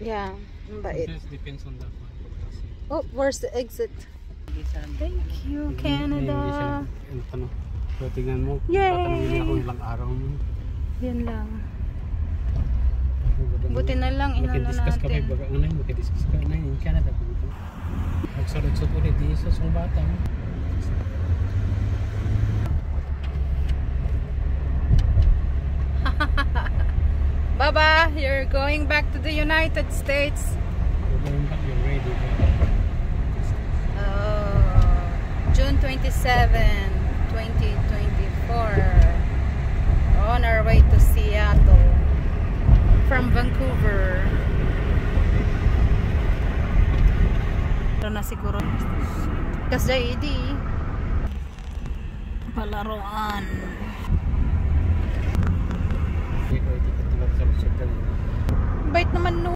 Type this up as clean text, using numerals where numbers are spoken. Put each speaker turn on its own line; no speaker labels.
Yeah, mabait.
It depends on the one.
Oh, where's the exit? Thank you, Canada.
So, tingnan mo.
Yay!
Tatanungin ako ilang araw mo.
Yan lang. Buti na lang inano
Makidiscuss ka
natin.
baga unay, makidiscuss ka unay in Canada. Magsulod-sud ulit di sa bata mo.
Baba, you're going back to the United States.
You're going back, you're ready.
Oh, June 27, 2024. On our way to Seattle from Vancouver. Pero na siguro kasi di palaruan. Bait naman no.